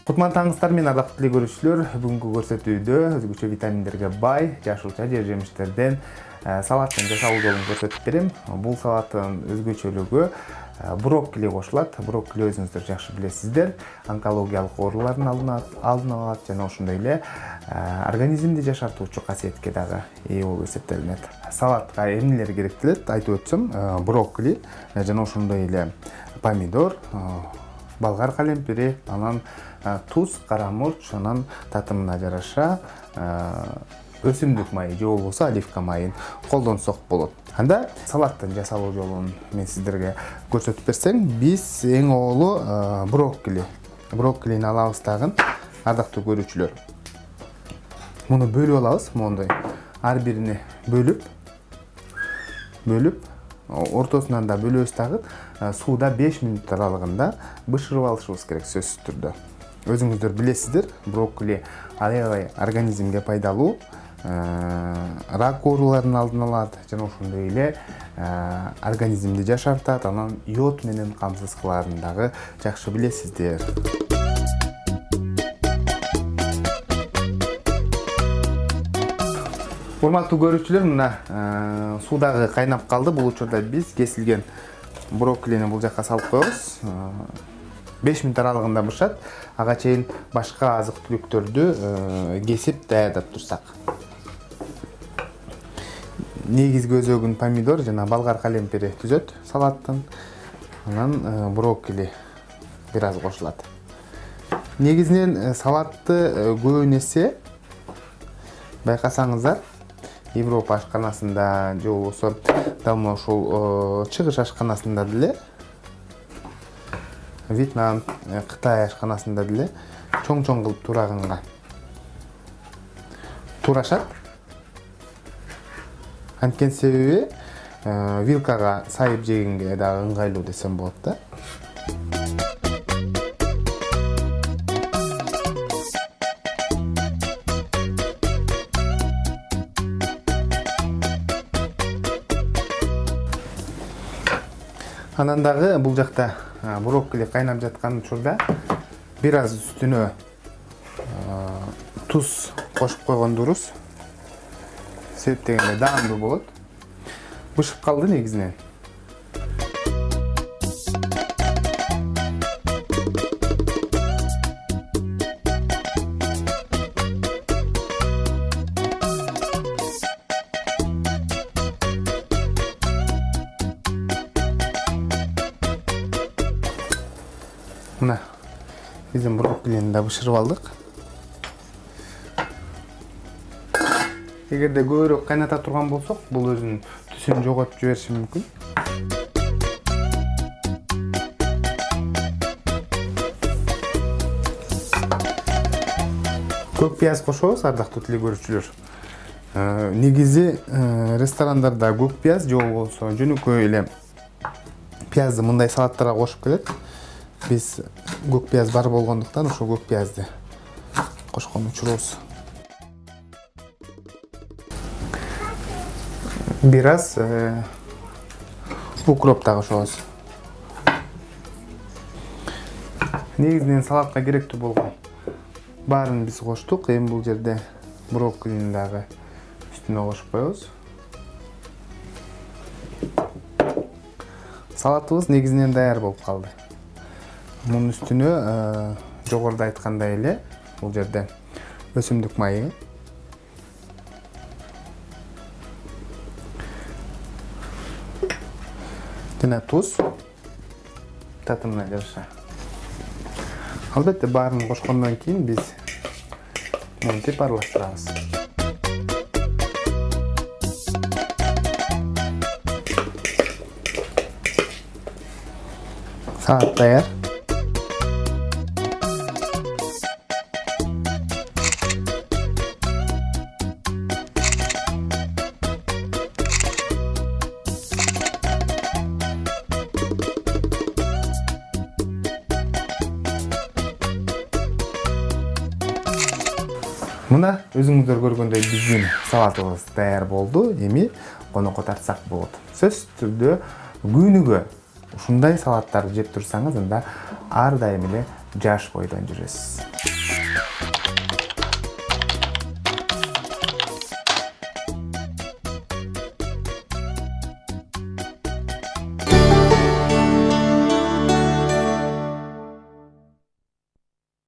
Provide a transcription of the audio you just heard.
Кутмантаңыздар мен ардактуу көрүүчүлөр, бүгүнкү көрсөтүүдө өзгөчө витаминдерге бай жашылча жер жемиштерден салаттын жасалуу жолун көрсөтүп берем. Бул салаттын өзгөчөлүгү брокколи кошулат. Брокколи өзүңүздөр жакшы билесиздер. Онкологиялык оорулардын алдын алат жана ошондой эле организмди жашартуучу касиетке дагы ээ болуп эсептелинет. Салатка эмнелер керектелет айтып өтсөм, брокколи жана ошондой эле помидор, болгар калемпири, анан туз, карамурч, анан татымына жараша өсүмдүк майы же болбосо оливка майын колдонсок болот. Анда салаттын жасалуу жолун мен сиздерге көрсөтүп берсем, биз эң оолу брокколини алабыз дагы, ардактуу көрүүчүлөр. Муну бөлүп алабыз, моундай ар бирине бөлүп, ортосунан да бөлөбүз дагы, сууда 5 мүнөт аралыгында бышырып алышыбыз керек сөзсүз түрдө. Өзүңүздөр билесиздер, брокколи аябай организмге пайдалуу, рак ооруларын алдын алат жана ошондой эле организмди жашартат, анан йод менен камсыз кыларын дагы жакшы билесиздер. Урматтуу көрүүчүлөр, мына суу дагы кайнап калды. Бул учурда биз кесилген брокколини бул жакка салып коебуз. 5 мүнөт аралыгында бышат. Ага чейин башка азык-түлүктөрдү кесип даярдап турсак. Негизги өзөгүн помидор жана болгар калемпири түзөт салаттын. Анан брокколи бир аз кошулат. Негизинен салатты көбүн эсе байкасаңыздар, Европа ашканасында же болбосо дал ушул чыгыш ашканасында деле, Вьетнам, Кытай ашканасында деле чоң-чоң кылып турагынга турашат. Анткени себеби вилкага сайып жегенге дагы ыңгайлуу десем болот да. Анан дагы бул жакта брокколи кайнап жаткан учурда бир аз үстүнө туз кошуп койгон дурус. Себеп дегенде даамдуу болот. Бышып калды негизинен. Мына биздин брокколини да бышырып алдык. Эгерде көбүрөөк кайната турган болсок, бул өзүнүн түсүн жоготуп жибериши мүмкүн. Көк пияз кошобуз, ардактуу көрүүчүлөр. Негизи ресторандарда көк пияз же болбосо жөнөкөй эле пиязды мындай салаттарга кошуп келет. Биз көк пияз бар болгондуктан ошол көк пиязды кошкон учурубуз. Бир аз укроп да кошобуз. Негизинен салатка керектүү болгон баарын биз коштук. Эми бул жерде брокколини дагы үстүнө кошуп коебуз. Салатыбыз негизинен даяр болуп калды. Мунун үстүнө жогоруда айткандай эле бул жерде өсүмдүк майы, жана туз, татымына жараша. Албетте баарын кошкондон кийин биз монтип аралаштырабыз. Салат даяр. Мына өзүңүздөр көргөндөй биздин салатыбыз даяр болду. Эми конокко тартсак болот. Сөзсүз түрдө күнүгө ушундай салаттарды жеп турсаңыз, анда ар дайым эле жаш бойдон жүрөсүз.